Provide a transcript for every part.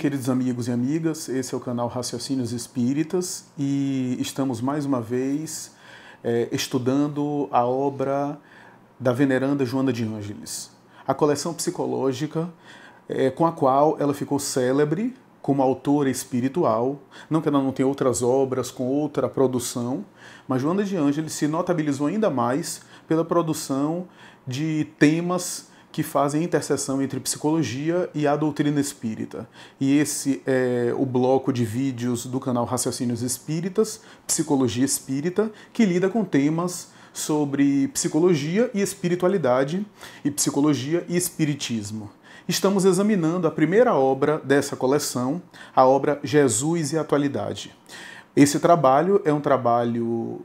queridos amigos e amigas? Esse é o canal Raciocínios Espíritas e estamos mais uma vez estudando a obra da veneranda Joana de Ângeles, a coleção psicológica com a qual ela ficou célebre como autora espiritual. Não que ela não tenha outras obras com outra produção, mas Joana de Ângeles se notabilizou ainda mais pela produção de temas que fazem interseção entre psicologia e a doutrina espírita. E esse é o bloco de vídeos do canal Raciocínios Espíritas, Psicologia Espírita, que lida com temas sobre psicologia e espiritualidade, e psicologia e espiritismo. Estamos examinando a primeira obra dessa coleção, a obra Jesus e a Atualidade. Esse trabalho é um trabalho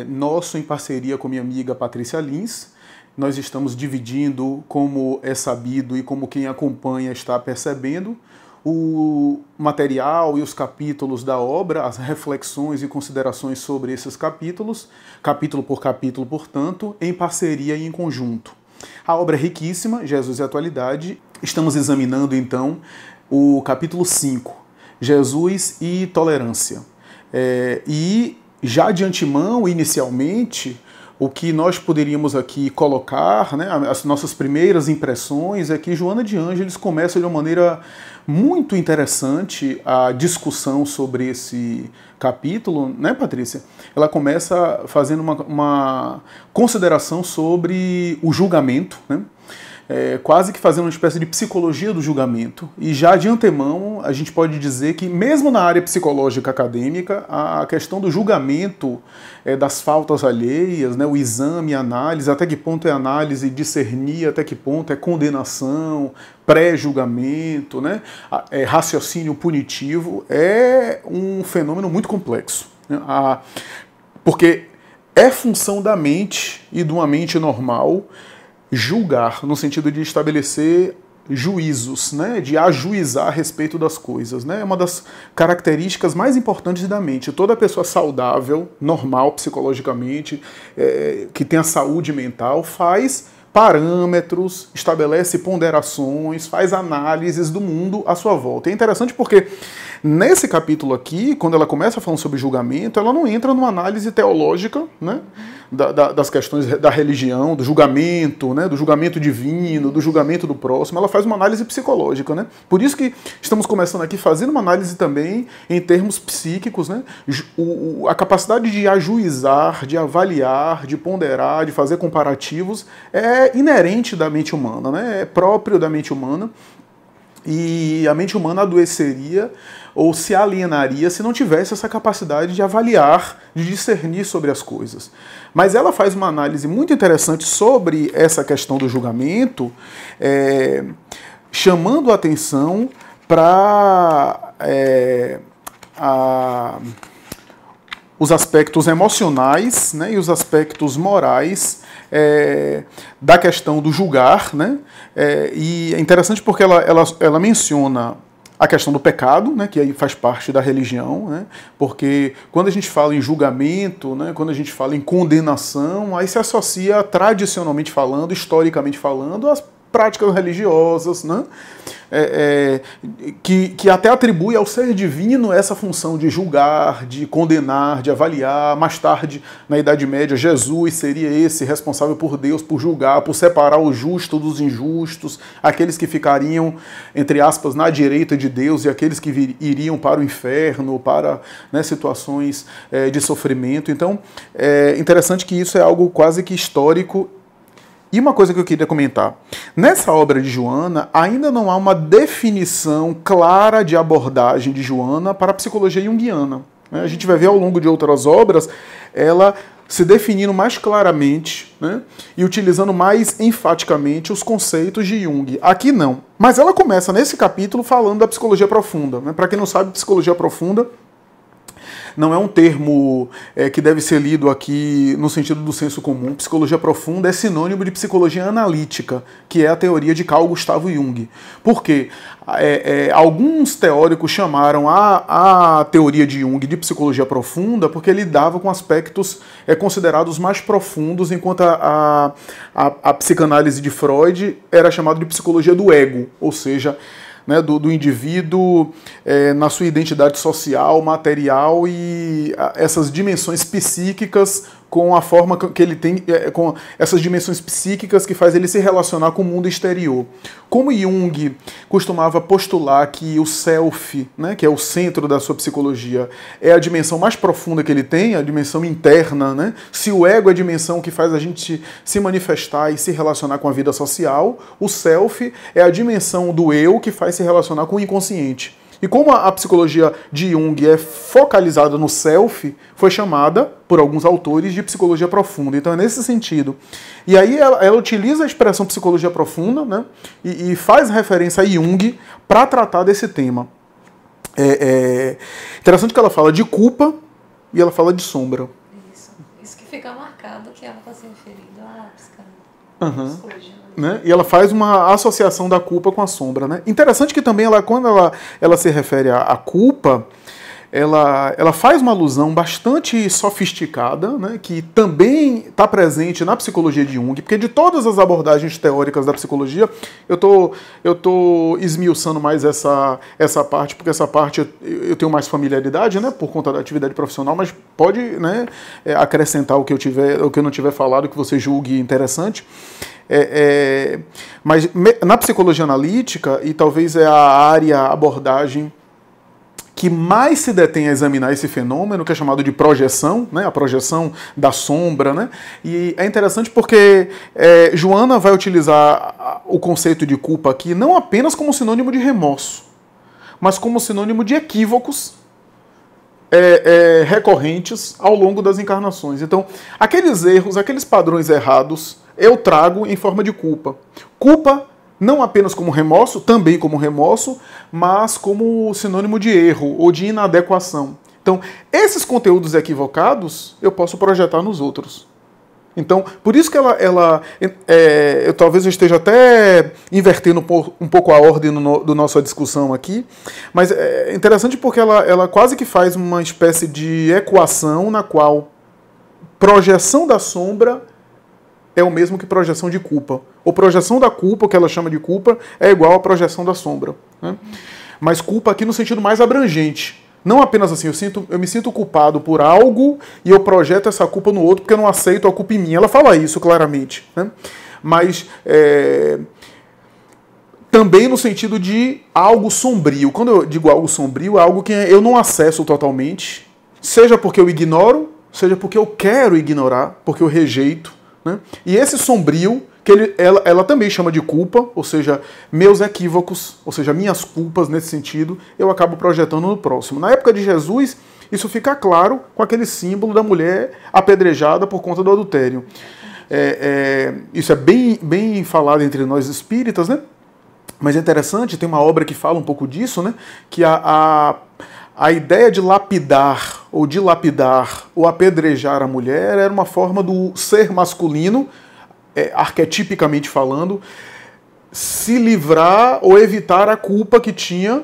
nosso em parceria com minha amiga Patrícia Lins. Nós estamos dividindo, como é sabido e como quem acompanha está percebendo, o material e os capítulos da obra, as reflexões e considerações sobre esses capítulos, capítulo por capítulo, portanto, em parceria e em conjunto. A obra é riquíssima, Jesus e a Atualidade. Estamos examinando, então, o capítulo 5, Jesus e Tolerância. E já de antemão, inicialmente, o que nós poderíamos aqui colocar, né, as nossas primeiras impressões, é que Joana de Ângeles começa de uma maneira muito interessante a discussão sobre esse capítulo, né, Patrícia? Ela começa fazendo uma consideração sobre o julgamento, né? Quase que fazendo uma espécie de psicologia do julgamento. E já de antemão, a gente pode dizer que, mesmo na área psicológica acadêmica, a questão do julgamento das faltas alheias, né, o exame, a análise, até que ponto é análise, discernir, até que ponto é condenação, pré-julgamento, né, raciocínio punitivo, é um fenômeno muito complexo, né, porque é função da mente e de uma mente normal julgar, no sentido de estabelecer juízos, né, de ajuizar a respeito das coisas, né, é uma das características mais importantes da mente. Toda pessoa saudável, normal psicologicamente, que tem a saúde mental, faz parâmetros, estabelece ponderações, faz análises do mundo à sua volta. É interessante porque nesse capítulo aqui, quando ela começa falando sobre julgamento, ela não entra numa análise teológica, né, das questões da religião, do julgamento, né, do julgamento divino, do julgamento do próximo. Ela faz uma análise psicológica, né? Por isso que estamos começando aqui fazendo uma análise também em termos psíquicos, né? A capacidade de ajuizar, de avaliar, de ponderar, de fazer comparativos é inerente da mente humana, né? É próprio da mente humana. E a mente humana adoeceria ou se alienaria se não tivesse essa capacidade de avaliar, de discernir sobre as coisas. Mas ela faz uma análise muito interessante sobre essa questão do julgamento, chamando a atenção para os aspectos emocionais, né, e os aspectos morais da questão do julgar, né? E é interessante porque ela menciona a questão do pecado, né, que aí faz parte da religião, né, porque quando a gente fala em julgamento, né, quando a gente fala em condenação, aí se associa, tradicionalmente falando, historicamente falando, às práticas religiosas, né, que até atribui ao ser divino essa função de julgar, de condenar, de avaliar. Mais tarde, na Idade Média, Jesus seria esse responsável por Deus, por julgar, por separar o justo dos injustos, aqueles que ficariam, entre aspas, na direita de Deus e aqueles que iriam para o inferno, para, né, situações de sofrimento. Então, é interessante que isso é algo quase que histórico. E uma coisa que eu queria comentar, nessa obra de Joana, ainda não há uma definição clara de abordagem de Joana para a psicologia junguiana. A gente vai ver ao longo de outras obras ela se definindo mais claramente, né, e utilizando mais enfaticamente os conceitos de Jung. Aqui não. Mas ela começa nesse capítulo falando da psicologia profunda. Né? Para quem não sabe, psicologia profunda não é um termo que deve ser lido aqui no sentido do senso comum. Psicologia profunda é sinônimo de psicologia analítica, que é a teoria de Carl Gustav Jung. Por quê? Alguns teóricos chamaram a teoria de Jung de psicologia profunda porque ele lidava com aspectos considerados mais profundos, enquanto a psicanálise de Freud era chamada de psicologia do ego, ou seja, né, do indivíduo na sua identidade social, material e essas dimensões psíquicas com a forma que ele tem, com essas dimensões psíquicas que faz ele se relacionar com o mundo exterior. Como Jung costumava postular que o self, né, que é o centro da sua psicologia, é a dimensão mais profunda que ele tem, a dimensão interna, né? Se o ego é a dimensão que faz a gente se manifestar e se relacionar com a vida social, o self é a dimensão do eu que faz se relacionar com o inconsciente. E como a psicologia de Jung é focalizada no self, foi chamada, por alguns autores, de psicologia profunda. Então é nesse sentido. E aí ela utiliza a expressão psicologia profunda, né, e faz referência a Jung para tratar desse tema. É interessante que ela fala de culpa e ela fala de sombra. Isso que fica marcado que ela está se referindo à psicologia. Né? E ela faz uma associação da culpa com a sombra. Né? Interessante que também quando ela se refere à culpa, ela faz uma alusão bastante sofisticada, né? Que também está presente na psicologia de Jung, porque de todas as abordagens teóricas da psicologia, eu tô esmiuçando mais essa parte, porque essa parte eu tenho mais familiaridade, né? Por conta da atividade profissional, mas pode, né, acrescentar o que eu não tiver falado, que você julgue interessante. Mas na psicologia analítica, e talvez é a abordagem que mais se detém a examinar esse fenômeno, que é chamado de projeção, né? A projeção da sombra. Né? E é interessante porque Joana vai utilizar o conceito de culpa aqui não apenas como sinônimo de remorso, mas como sinônimo de equívocos recorrentes ao longo das encarnações. Então, aqueles erros, aqueles padrões errados, eu trago em forma de culpa. Culpa não apenas como remorso, também como remorso, mas como sinônimo de erro ou de inadequação. Então, esses conteúdos equivocados eu posso projetar nos outros. Então, por isso que talvez eu esteja até invertendo um pouco a ordem do nossa discussão aqui, mas é interessante porque ela quase que faz uma espécie de equação na qual projeção da sombra é o mesmo que projeção de culpa. Ou projeção da culpa, o que ela chama de culpa, é igual à projeção da sombra. Né? Mas culpa aqui no sentido mais abrangente. Não apenas assim, eu me sinto culpado por algo e eu projeto essa culpa no outro porque eu não aceito a culpa em mim. Ela fala isso claramente. Né? Mas também no sentido de algo sombrio. Quando eu digo algo sombrio, é algo que eu não acesso totalmente, seja porque eu ignoro, seja porque eu quero ignorar, porque eu rejeito. Né? E esse sombrio, que ela também chama de culpa, ou seja, meus equívocos, ou seja, minhas culpas nesse sentido, eu acabo projetando no próximo. Na época de Jesus, isso fica claro com aquele símbolo da mulher apedrejada por conta do adultério. Isso é bem falado entre nós espíritas, né? Mas é interessante, tem uma obra que fala um pouco disso, né? Que a ideia de lapidar ou apedrejar a mulher era uma forma do ser masculino, arquetipicamente falando, se livrar ou evitar a culpa que tinha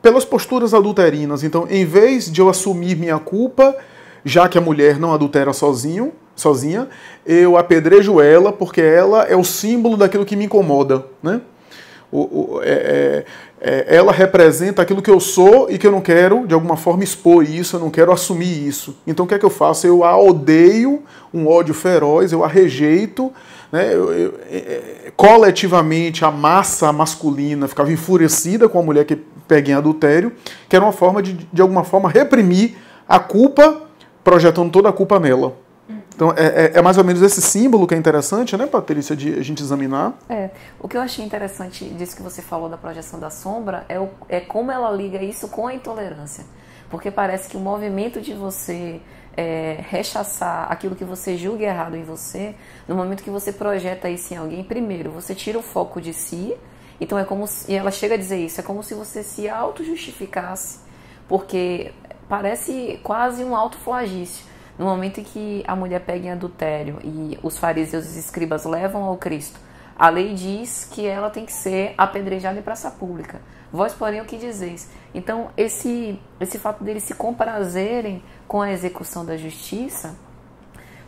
pelas posturas adulterinas. Então, em vez de eu assumir minha culpa, já que a mulher não adultera sozinha, eu apedrejo ela porque ela é o símbolo daquilo que me incomoda, né? Ela representa aquilo que eu sou e que eu não quero, de alguma forma, expor isso, eu não quero assumir isso. Então, o que é que eu faço? Eu a odeio, um ódio feroz, eu a rejeito, né? Coletivamente, a massa masculina ficava enfurecida com a mulher que pega em adultério, que era uma forma de alguma forma, reprimir a culpa, projetando toda a culpa nela. Então, é mais ou menos esse símbolo que é interessante, né, Patrícia, de a gente examinar. O que eu achei interessante disso que você falou da projeção da sombra é como ela liga isso com a intolerância. Porque parece que o movimento de você rechaçar aquilo que você julga errado em você, no momento que você projeta isso em alguém, primeiro, você tira o foco de si, então é como se, e ela chega a dizer isso, é como se você se auto-justificasse, porque parece quase um autoflagício. No momento em que a mulher pega em adultério e os fariseus e os escribas levam ao Cristo, a lei diz que ela tem que ser apedrejada em praça pública. Vós, porém, o que dizeis? Então, esse fato deles se comprazerem com a execução da justiça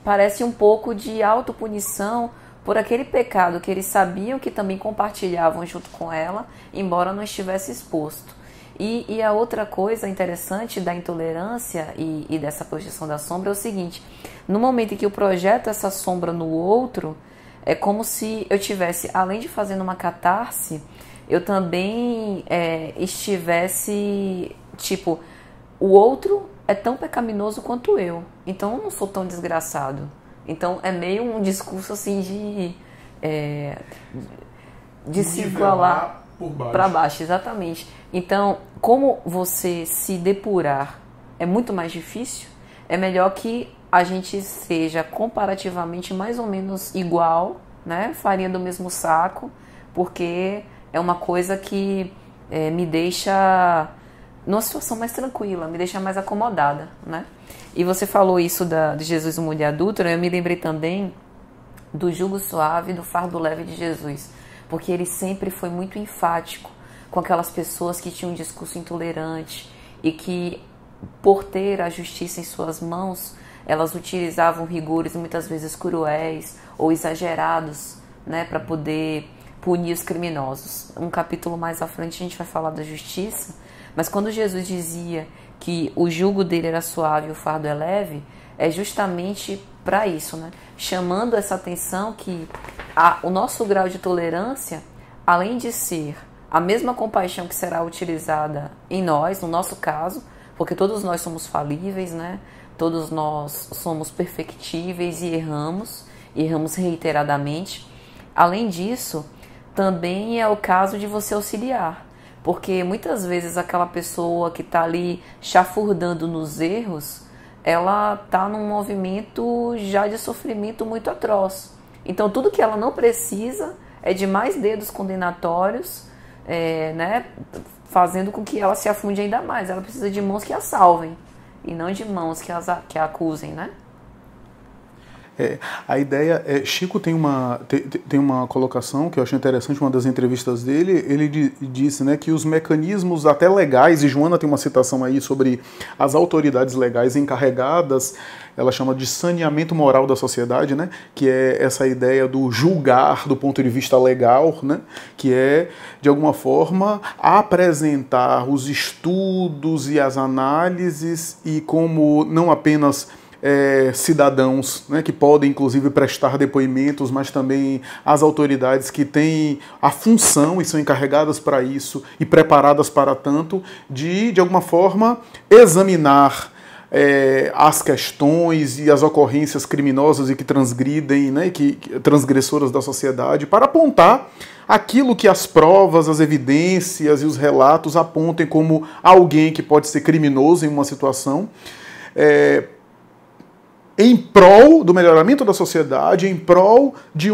parece um pouco de autopunição, por aquele pecado que eles sabiam que também compartilhavam junto com ela, embora não estivesse exposto. E a outra coisa interessante da intolerância e dessa projeção da sombra é o seguinte: no momento em que eu projeto essa sombra no outro, é como se eu tivesse, além de fazendo uma catarse, eu também estivesse, tipo, o outro é tão pecaminoso quanto eu, então eu não sou tão desgraçado. Então é meio um discurso assim de se igualar para baixo, exatamente. Então, como você se depurar é muito mais difícil, é melhor que a gente seja comparativamente mais ou menos igual, né? Farinha do mesmo saco, porque é uma coisa que me deixa numa situação mais tranquila, me deixa mais acomodada, né? E você falou isso de Jesus, uma mulher adúltera, eu me lembrei também do jugo suave e do fardo leve de Jesus, porque ele sempre foi muito enfático com aquelas pessoas que tinham um discurso intolerante e que, por ter a justiça em suas mãos, elas utilizavam rigores muitas vezes cruéis ou exagerados, né, para poder punir os criminosos. Um capítulo mais à frente a gente vai falar da justiça, mas quando Jesus dizia que o jugo dele era suave e o fardo é leve, é justamente para isso, né? Chamando essa atenção que o nosso grau de tolerância, além de ser a mesma compaixão que será utilizada em nós, no nosso caso, porque todos nós somos falíveis, né? Todos nós somos perfectíveis e erramos reiteradamente. Além disso, também é o caso de você auxiliar, porque muitas vezes aquela pessoa que está ali chafurdando nos erros, ela está num movimento já de sofrimento muito atroz. Então tudo que ela não precisa é de mais dedos condenatórios, né, fazendo com que ela se afunde ainda mais. Ela precisa de mãos que a salvem e não de mãos que a acusem, né? A ideia Chico tem uma colocação que eu acho interessante, uma das entrevistas dele, ele disse, né, que os mecanismos até legais, e Joana tem uma citação aí sobre as autoridades legais encarregadas, ela chama de saneamento moral da sociedade, né, que é essa ideia do julgar do ponto de vista legal, né, que é, de alguma forma, apresentar os estudos e as análises e como não apenas cidadãos, né, que podem inclusive prestar depoimentos, mas também as autoridades que têm a função e são encarregadas para isso e preparadas para tanto, de alguma forma examinar as questões e as ocorrências criminosas e que transgridem, né, transgressoras da sociedade, para apontar aquilo que as provas, as evidências e os relatos apontem como alguém que pode ser criminoso em uma situação, em prol do melhoramento da sociedade, em prol de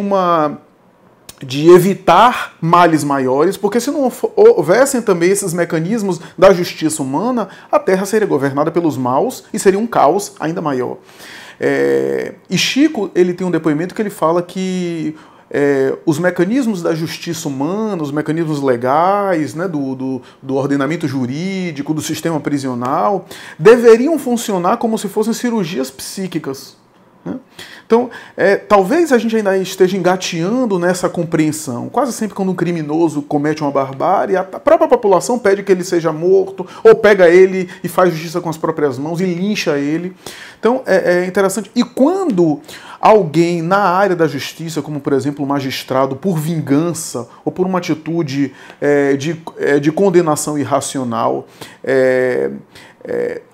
evitar males maiores, porque se não houvessem também esses mecanismos da justiça humana, a Terra seria governada pelos maus e seria um caos ainda maior. E Chico, ele tem um depoimento que ele fala que os mecanismos da justiça humana, os mecanismos legais, né, do ordenamento jurídico, do sistema prisional, deveriam funcionar como se fossem cirurgias psíquicas, né? Então, talvez a gente ainda esteja engateando nessa compreensão. Quase sempre quando um criminoso comete uma barbárie, a própria população pede que ele seja morto, ou pega ele e faz justiça com as próprias mãos e lincha ele. Então, é interessante. E quando alguém na área da justiça, como por exemplo o magistrado, por vingança ou por uma atitude de condenação irracional,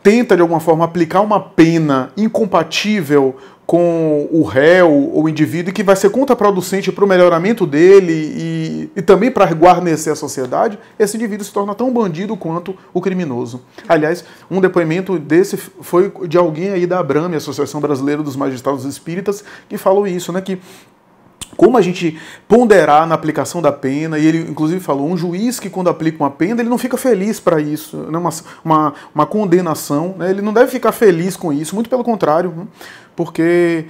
tenta de alguma forma aplicar uma pena incompatível com o réu ou o indivíduo que vai ser contraproducente para o melhoramento dele e também para guarnecer a sociedade, esse indivíduo se torna tão bandido quanto o criminoso. Aliás, um depoimento desse foi de alguém aí da ABRAME, Associação Brasileira dos Magistrados Espíritas, que falou isso, né, que como a gente ponderar na aplicação da pena, e ele inclusive falou, um juiz que quando aplica uma pena, ele não fica feliz para isso, né, uma condenação, né, ele não deve ficar feliz com isso, muito pelo contrário, né, porque,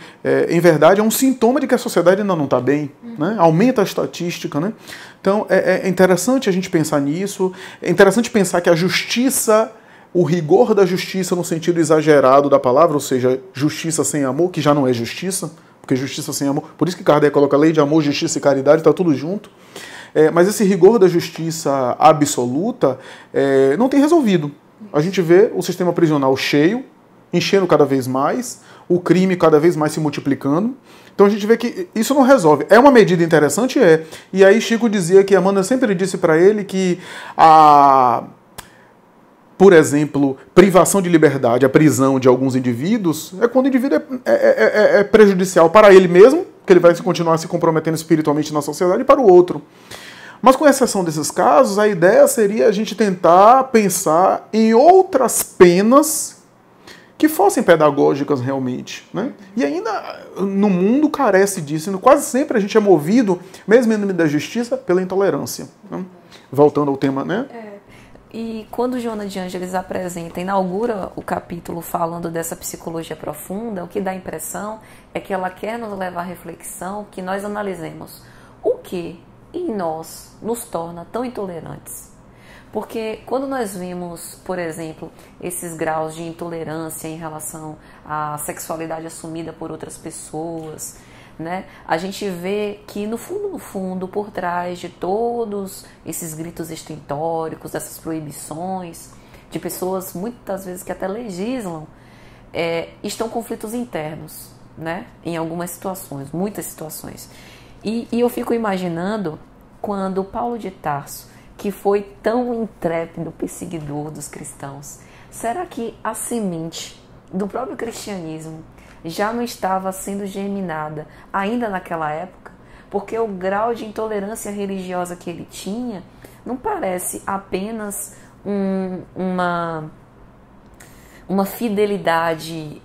em verdade, é um sintoma de que a sociedade ainda não está bem, né, aumenta a estatística, né. Então, é interessante a gente pensar nisso, é interessante pensar que a justiça, o rigor da justiça no sentido exagerado da palavra, ou seja, justiça sem amor, que já não é justiça, porque justiça sem amor, por isso que Kardec coloca lei de amor, justiça e caridade, está tudo junto. Mas esse rigor da justiça absoluta não tem resolvido. A gente vê o sistema prisional cheio, enchendo cada vez mais, o crime cada vez mais se multiplicando. Então a gente vê que isso não resolve. É uma medida interessante? É. E aí Chico dizia que Emmanuel sempre disse para ele que por exemplo, privação de liberdade, a prisão de alguns indivíduos, é quando o indivíduo é prejudicial para ele mesmo, que ele vai continuar se comprometendo espiritualmente na sociedade, e para o outro. Mas com exceção desses casos, a ideia seria a gente tentar pensar em outras penas que fossem pedagógicas realmente, né? E ainda no mundo carece disso. Quase sempre a gente é movido, mesmo em nome da justiça, pela intolerância, né? Voltando ao tema, né? E quando Joana de Ângeles inaugura o capítulo falando dessa psicologia profunda, o que dá a impressão é que ela quer nos levar à reflexão, que nós analisemos o que em nós nos torna tão intolerantes. Porque quando nós vimos, por exemplo, esses graus de intolerância em relação à sexualidade assumida por outras pessoas, né, a gente vê que no fundo, por trás de todos esses gritos estentóricos, essas proibições, de pessoas muitas vezes que até legislam, estão conflitos internos, né, em algumas situações, muitas situações. E eu fico imaginando quando Paulo de Tarso, que foi tão intrépido perseguidor dos cristãos, será que a semente do próprio cristianismo já não estava sendo germinada ainda naquela época? Porque o grau de intolerância religiosa que ele tinha não parece apenas uma fidelidade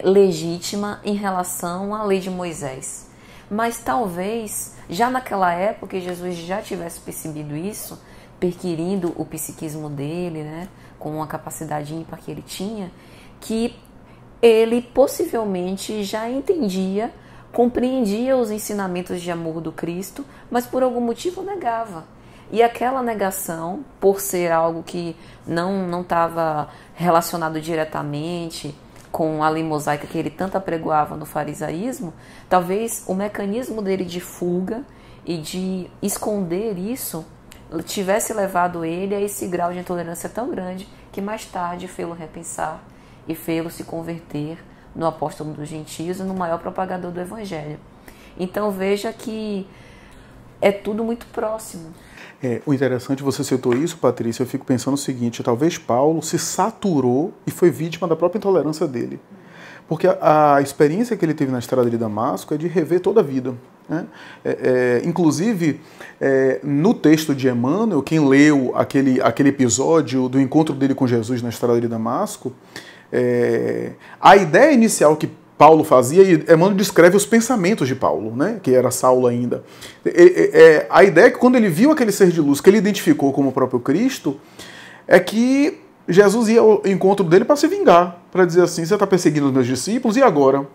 legítima em relação à lei de Moisés. Mas talvez, já naquela época, Jesus já tivesse percebido isso, perquirindo o psiquismo dele, né, com a capacidade ímpar que ele tinha, que ele possivelmente já entendia, compreendia os ensinamentos de amor do Cristo, mas por algum motivo negava. E aquela negação, por ser algo que não estava relacionado diretamente com a lei mosaica que ele tanto apregoava no farisaísmo, talvez o mecanismo dele de fuga e de esconder isso tivesse levado ele a esse grau de intolerância tão grande que mais tarde fê-lo repensar e fê-lo se converter no apóstolo dos gentios e no maior propagador do evangelho. Então veja que é tudo muito próximo. O interessante, você citou isso, Patrícia, eu fico pensando o seguinte, talvez Paulo se saturou e foi vítima da própria intolerância dele. Porque a experiência que ele teve na estrada de Damasco é de rever toda a vida, né? Inclusive, no texto de Emmanuel, quem leu aquele episódio do encontro dele com Jesus na estrada de Damasco, a ideia inicial que Paulo fazia, e Emmanuel descreve os pensamentos de Paulo, né, que era Saulo ainda. A ideia é que quando ele viu aquele ser de luz que ele identificou como o próprio Cristo, é que Jesus ia ao encontro dele para se vingar, para dizer assim, você está perseguindo os meus discípulos, e agora?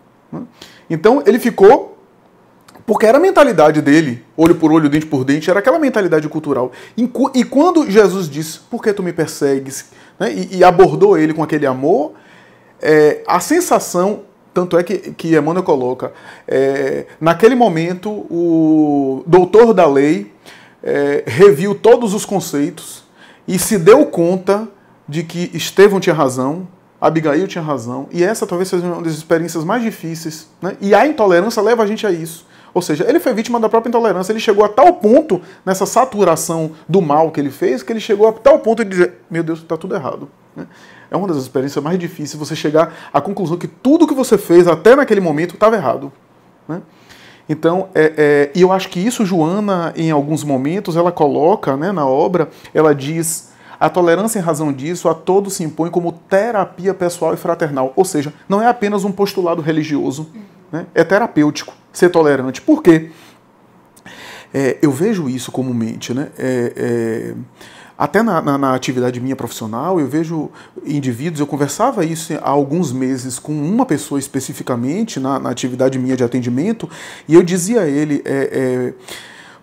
Então ele ficou, porque era a mentalidade dele, olho por olho, dente por dente, era aquela mentalidade cultural. E quando Jesus disse, por que tu me persegues? Né, e abordou ele com aquele amor, a sensação, tanto é que Emmanuel coloca, naquele momento o doutor da lei reviu todos os conceitos e se deu conta de que Estevão tinha razão, Abigail tinha razão, e essa talvez seja uma das experiências mais difíceis, né? E a intolerância leva a gente a isso. Ou seja, ele foi vítima da própria intolerância, ele chegou a tal ponto, nessa saturação do mal que ele fez, que ele chegou a tal ponto de dizer, meu Deus, está tudo errado. É uma das experiências mais difíceis, você chegar à conclusão que tudo que você fez até naquele momento estava errado, né? Então, e eu acho que isso Joana, em alguns momentos, ela coloca, né, na obra, ela diz, a tolerância em razão disso a todos se impõe como terapia pessoal e fraternal. Ou seja, não é apenas um postulado religioso, né? É terapêutico ser tolerante. Por quê? Eu vejo isso comumente, né? Até na atividade minha profissional, eu vejo indivíduos, eu conversava isso há alguns meses com uma pessoa especificamente, na atividade minha de atendimento, e eu dizia a ele,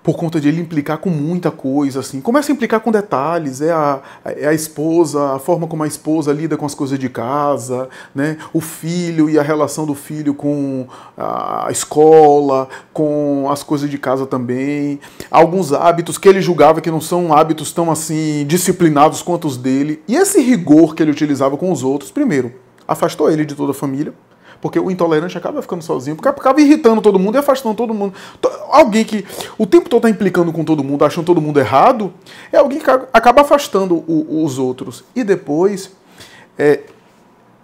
por conta de ele implicar com muita coisa, assim. Começa a implicar com detalhes, é a esposa, a forma como a esposa lida com as coisas de casa, né? O filho e a relação do filho com a escola, com as coisas de casa também. Alguns hábitos que ele julgava que não são hábitos tão, assim, disciplinados quanto os dele. E esse rigor que ele utilizava com os outros, primeiro, afastou ele de toda a família. Porque o intolerante acaba ficando sozinho, porque acaba irritando todo mundo e afastando todo mundo. Alguém que o tempo todo está implicando com todo mundo, achando todo mundo errado, é alguém que acaba afastando os outros. E depois,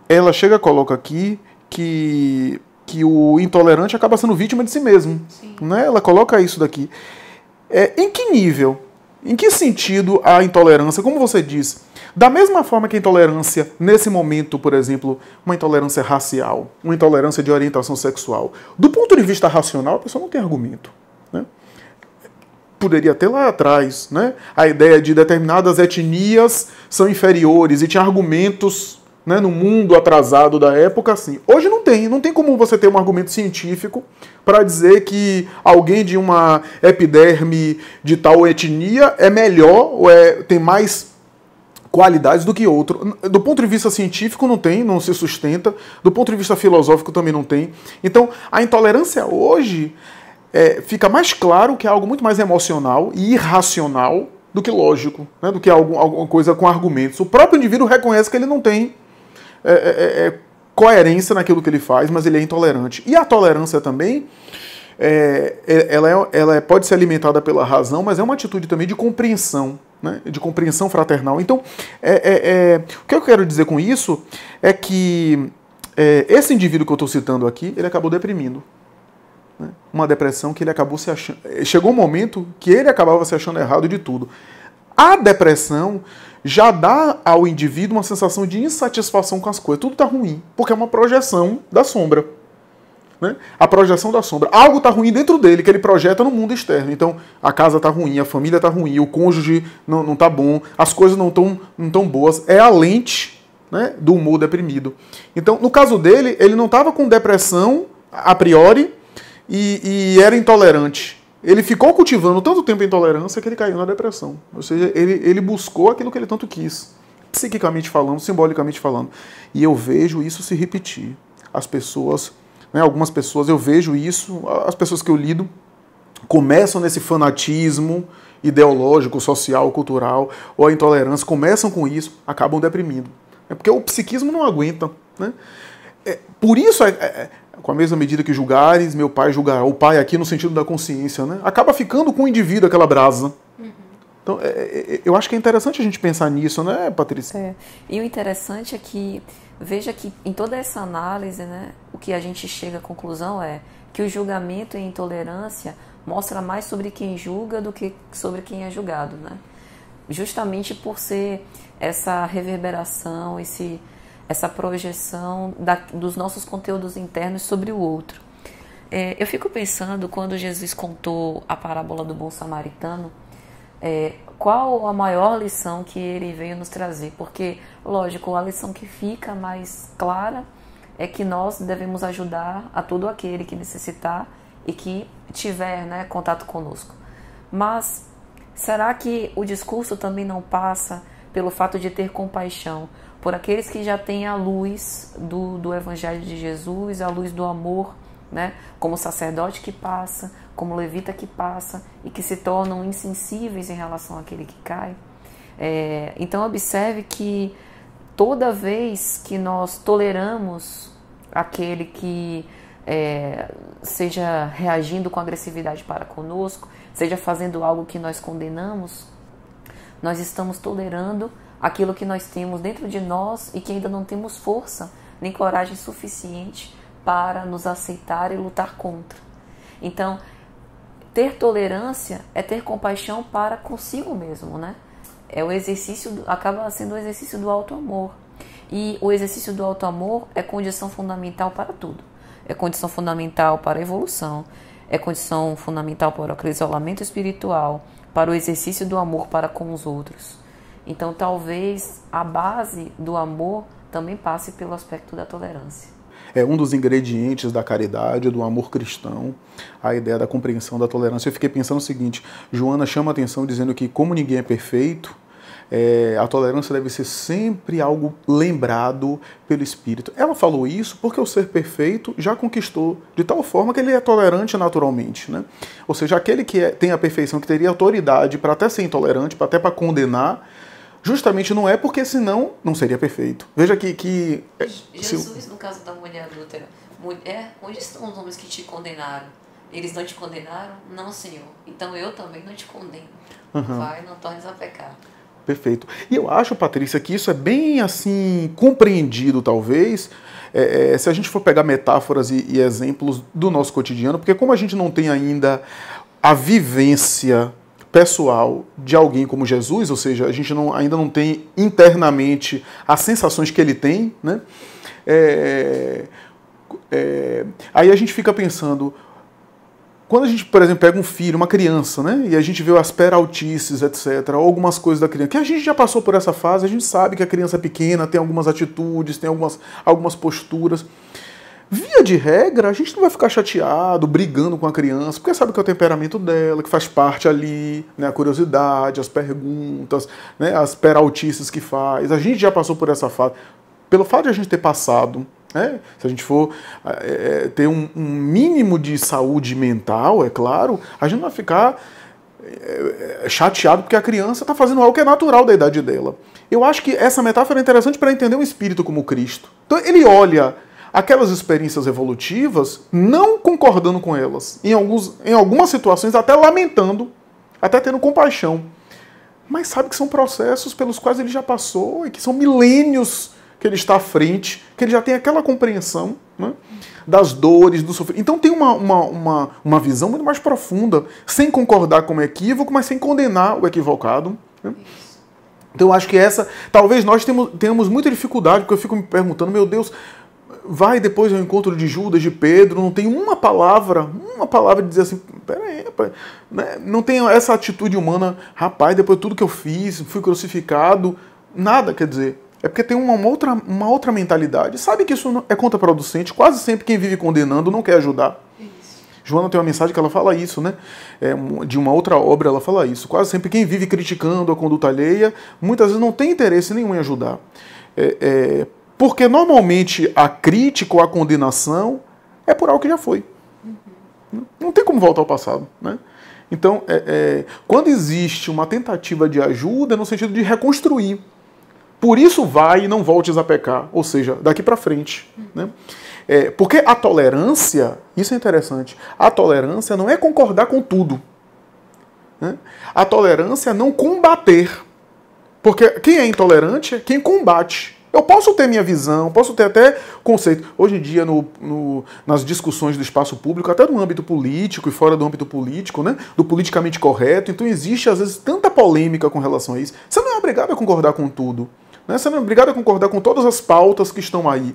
ela chega e coloca aqui que o intolerante acaba sendo vítima de si mesmo. Né? Ela coloca isso daqui. Em que nível? Em que sentido a intolerância, como você diz, da mesma forma que a intolerância, nesse momento, por exemplo, uma intolerância racial, uma intolerância de orientação sexual, do ponto de vista racional, a pessoa não tem argumento. Né? Poderia ter lá atrás, né, a ideia de determinadas etnias são inferiores e tinha argumentos, né, no mundo atrasado da época, assim. Hoje não tem como você ter um argumento científico para dizer que alguém de uma epiderme de tal etnia é melhor ou tem mais qualidades do que outro. Do ponto de vista científico não se sustenta, do ponto de vista filosófico também não tem. Então, a intolerância hoje fica mais claro que é algo muito mais emocional e irracional do que lógico, né, do que alguma coisa com argumentos. O próprio indivíduo reconhece que ele não tem coerência naquilo que ele faz, mas ele é intolerante. E a tolerância também, ela pode ser alimentada pela razão, mas é uma atitude também de compreensão, né? De compreensão fraternal. Então, o que eu quero dizer com isso é que esse indivíduo que eu estou citando aqui, ele acabou deprimindo. Né? Uma depressão que ele acabou se achando... Chegou um momento que ele acabava se achando errado de tudo. A depressão já dá ao indivíduo uma sensação de insatisfação com as coisas. Tudo está ruim, porque é uma projeção da sombra. Né? A projeção da sombra. Algo está ruim dentro dele, que ele projeta no mundo externo. Então, a casa está ruim, a família está ruim, o cônjuge não está bom, as coisas não tão boas. É a lente, né, do humor deprimido. Então, no caso dele, ele não estava com depressão a priori e era intolerante. Ele ficou cultivando tanto tempo a intolerância que ele caiu na depressão. Ou seja, ele buscou aquilo que ele tanto quis, psiquicamente falando, simbolicamente falando. E eu vejo isso se repetir. As pessoas, né, algumas pessoas, eu vejo isso, as pessoas que eu lido, começam nesse fanatismo ideológico, social, cultural, ou a intolerância, começam com isso, acabam deprimindo. É porque o psiquismo não aguenta. Né? Por isso, com a mesma medida que julgares, meu pai julgará. O pai aqui no sentido da consciência, né? Acaba ficando com o indivíduo aquela brasa. Então, eu acho que é interessante a gente pensar nisso, né, Patrícia? E o interessante é que, veja que em toda essa análise, né, o que a gente chega à conclusão é que o julgamento e a intolerância mostra mais sobre quem julga do que sobre quem é julgado, né? Justamente por ser essa reverberação, essa projeção dos nossos conteúdos internos sobre o outro. Eu fico pensando, quando Jesus contou a parábola do bom samaritano, qual a maior lição que ele veio nos trazer? Porque, lógico, a lição que fica mais clara é que nós devemos ajudar a todo aquele que necessitar e que tiver, né, contato conosco. Mas será que o discurso também não passa pelo fato de ter compaixão por aqueles que já têm a luz do Evangelho de Jesus, a luz do amor, né? Como o sacerdote que passa, como o levita que passa e que se tornam insensíveis em relação àquele que cai? Então observe que toda vez que nós toleramos aquele que seja reagindo com agressividade para conosco, seja fazendo algo que nós condenamos, nós estamos tolerando aquilo que nós temos dentro de nós e que ainda não temos força nem coragem suficiente para nos aceitar e lutar contra. Então, ter tolerância é ter compaixão para consigo mesmo, né? Acaba sendo o exercício do auto-amor. E o exercício do auto-amor é condição fundamental para tudo. É condição fundamental para a evolução, é condição fundamental para o isolamento espiritual, para o exercício do amor para com os outros. Então, talvez a base do amor também passe pelo aspecto da tolerância. é um dos ingredientes da caridade, do amor cristão, a ideia da compreensão da tolerância. Eu fiquei pensando o seguinte, Joana chama a atenção dizendo que como ninguém é perfeito, a tolerância deve ser sempre algo lembrado pelo Espírito. Ela falou isso porque o ser perfeito já conquistou de tal forma que ele é tolerante naturalmente, né? Ou seja, aquele que tem a perfeição, que teria autoridade para até ser intolerante, até para condenar, justamente não é porque senão não seria perfeito. Veja que Jesus, no caso da mulher adúltera, onde estão os homens que te condenaram? Eles não te condenaram? Não, Senhor. Então eu também não te condeno. Vai, não tornes a pecar. Perfeito. E eu acho, Patrícia, que isso é bem assim compreendido, talvez, se a gente for pegar metáforas e exemplos do nosso cotidiano, porque como a gente não tem ainda a vivência pessoal de alguém como Jesus, ou seja, a gente ainda não tem internamente as sensações que ele tem, né? Aí a gente fica pensando, quando a gente, por exemplo, pega um filho, uma criança, né, e a gente vê as peraltices, etc., ou algumas coisas da criança, que a gente já passou por essa fase, a gente sabe que a criança é pequena, tem algumas atitudes, tem algumas posturas. Via de regra, a gente não vai ficar chateado, brigando com a criança, porque sabe que é o temperamento dela, que faz parte ali, né, a curiosidade, as perguntas, né, as peraltices que faz. A gente já passou por essa fase. Pelo fato de a gente ter passado, se a gente for ter um mínimo de saúde mental, é claro, a gente não vai ficar chateado porque a criança está fazendo algo que é natural da idade dela. Eu acho que essa metáfora é interessante para entender o espírito como Cristo. Então ele olha aquelas experiências evolutivas não concordando com elas, em algumas situações até lamentando, até tendo compaixão, mas sabe que são processos pelos quais ele já passou e que são milênios que ele está à frente, que ele já tem aquela compreensão, né, das dores, do sofrimento. Então tem uma visão muito mais profunda, sem concordar com o equívoco, mas sem condenar o equivocado. Né? Então eu acho que talvez nós tenhamos muita dificuldade, porque eu fico me perguntando, meu Deus, vai depois ao encontro de Judas, de Pedro, não tem uma palavra de dizer assim, peraí, né? Não tem essa atitude humana, rapaz, depois de tudo que eu fiz, fui crucificado, nada, quer dizer. É porque tem uma outra mentalidade. Sabe que isso é contraproducente. Quase sempre quem vive condenando não quer ajudar. Isso. Joana tem uma mensagem que ela fala isso, né? De uma outra obra ela fala isso. Quase sempre quem vive criticando a conduta alheia, muitas vezes não tem interesse nenhum em ajudar. Porque normalmente a crítica ou a condenação é por algo que já foi. Não tem como voltar ao passado, né? Então, quando existe uma tentativa de ajuda, é no sentido de reconstruir. Por isso vai e não voltes a pecar, ou seja, daqui para frente. Né? Porque a tolerância, isso é interessante, a tolerância não é concordar com tudo. Né? A tolerância é não combater. Porque quem é intolerante é quem combate. Eu posso ter minha visão, posso ter até conceito. Hoje em dia, nas discussões do espaço público, até no âmbito político e fora do âmbito político, né, do politicamente correto, então existe às vezes tanta polêmica com relação a isso. Você não é obrigado a concordar com tudo. Você não é obrigado a concordar com todas as pautas que estão aí.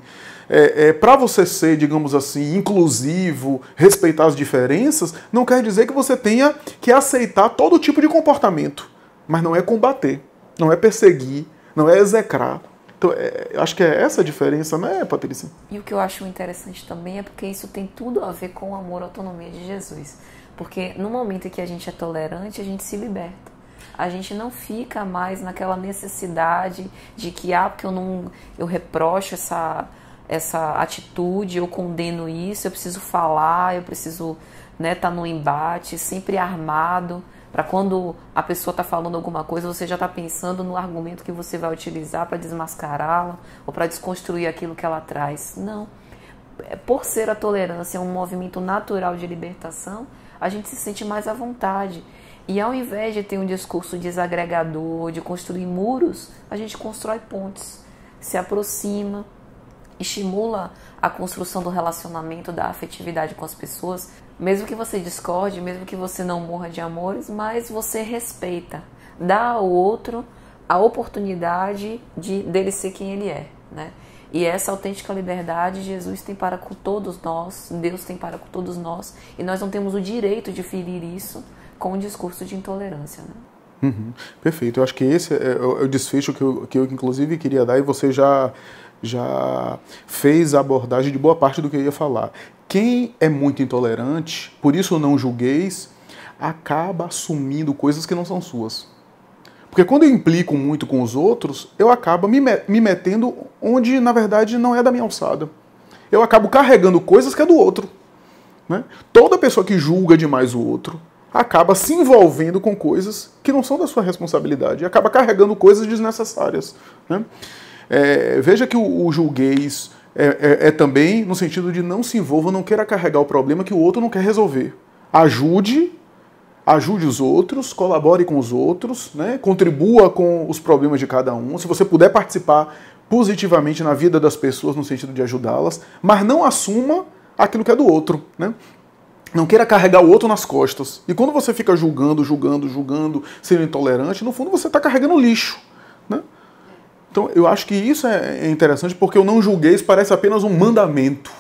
Para você ser, digamos assim, inclusivo, respeitar as diferenças, não quer dizer que você tenha que aceitar todo tipo de comportamento. Mas não é combater, não é perseguir, não é execrar. Então, acho que é essa a diferença, né, Patrícia? E o que eu acho interessante também é porque isso tem tudo a ver com o amor e a autonomia de Jesus. Porque no momento em que a gente é tolerante, a gente se liberta. A gente não fica mais naquela necessidade de que, porque eu reprocho essa atitude, eu condeno isso, eu preciso falar, eu preciso tá no embate, sempre armado, para quando a pessoa está falando alguma coisa, você já está pensando no argumento que você vai utilizar para desmascará-la ou para desconstruir aquilo que ela traz. Não. Por ser a tolerância um movimento natural de libertação, a gente se sente mais à vontade. E ao invés de ter um discurso desagregador, de construir muros, a gente constrói pontes, se aproxima, estimula a construção do relacionamento, da afetividade com as pessoas, mesmo que você discorde, mesmo que você não morra de amores, mas você respeita, dá ao outro a oportunidade dele ser quem ele é, né? E essa autêntica liberdade Jesus tem para com todos nós, Deus tem para com todos nós, e nós não temos o direito de ferir isso com um discurso de intolerância, né? Perfeito. Eu acho que esse é o desfecho que eu inclusive queria dar, e você já já fez a abordagem de boa parte do que eu ia falar. Quem é muito intolerante, por isso não julgueis, acaba assumindo coisas que não são suas. Porque quando eu implico muito com os outros, eu acabo me metendo onde, na verdade, não é da minha alçada. Eu acabo carregando coisas que é do outro. Né? Toda pessoa que julga demais o outro acaba se envolvendo com coisas que não são da sua responsabilidade, acaba carregando coisas desnecessárias. Né? Veja que o julgueis é também no sentido de não se envolva, não queira carregar o problema que o outro não quer resolver. Ajude os outros, colabore com os outros, né? Contribua com os problemas de cada um. Se você puder participar positivamente na vida das pessoas no sentido de ajudá-las, mas não assuma aquilo que é do outro. Né? Não queira carregar o outro nas costas. E quando você fica julgando, sendo intolerante, no fundo você está carregando lixo. Né? Então eu acho que isso é interessante porque o não julgueis parece apenas um mandamento.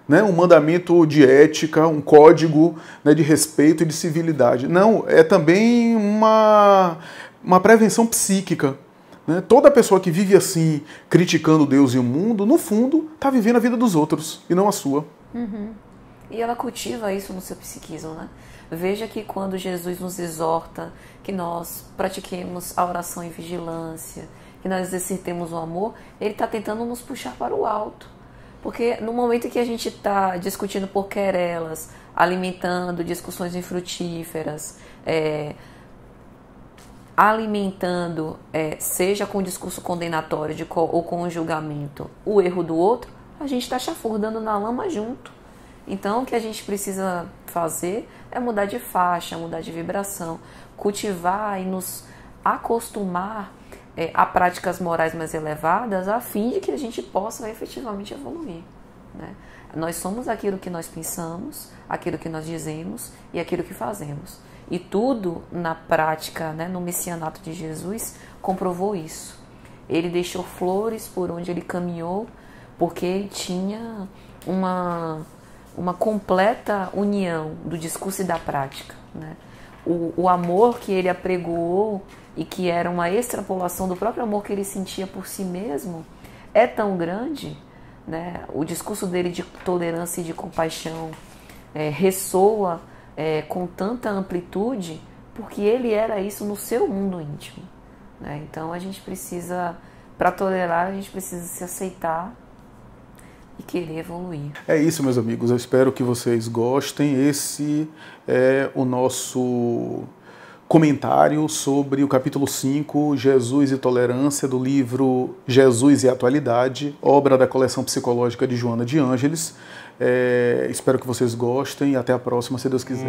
Né? Um mandamento de ética, um código, né, de respeito e de civilidade. Não, é também uma prevenção psíquica. Né? Toda pessoa que vive assim, criticando Deus e o mundo, no fundo, está vivendo a vida dos outros e não a sua. Uhum. E ela cultiva isso no seu psiquismo, né? Veja que quando Jesus nos exorta que nós pratiquemos a oração em vigilância, que nós exercitemos o amor, ele está tentando nos puxar para o alto. Porque no momento em que a gente está discutindo por querelas, alimentando discussões infrutíferas, alimentando, seja com discurso condenatório ou com o julgamento, o erro do outro, a gente está chafurdando na lama junto. Então, o que a gente precisa fazer é mudar de faixa, mudar de vibração, cultivar e nos acostumar a práticas morais mais elevadas, a fim de que a gente possa efetivamente evoluir. Né? Nós somos aquilo que nós pensamos, aquilo que nós dizemos e aquilo que fazemos. E tudo na prática, né, no messianato de Jesus, comprovou isso. Ele deixou flores por onde ele caminhou, porque ele tinha uma completa união do discurso e da prática. Né? O amor que ele apregoou e que era uma extrapolação do próprio amor que ele sentia por si mesmo, é tão grande, né? O discurso dele de tolerância e de compaixão ressoa com tanta amplitude, porque ele era isso no seu mundo íntimo. Né? Então a gente precisa, para tolerar, a gente precisa se aceitar e querer evoluir. É isso, meus amigos. Eu espero que vocês gostem. Esse é o nosso comentário sobre o capítulo 5, Jesus e Tolerância, do livro Jesus e Atualidade, obra da coleção psicológica de Joana de Ângeles. Espero que vocês gostem e até a próxima, se Deus quiser.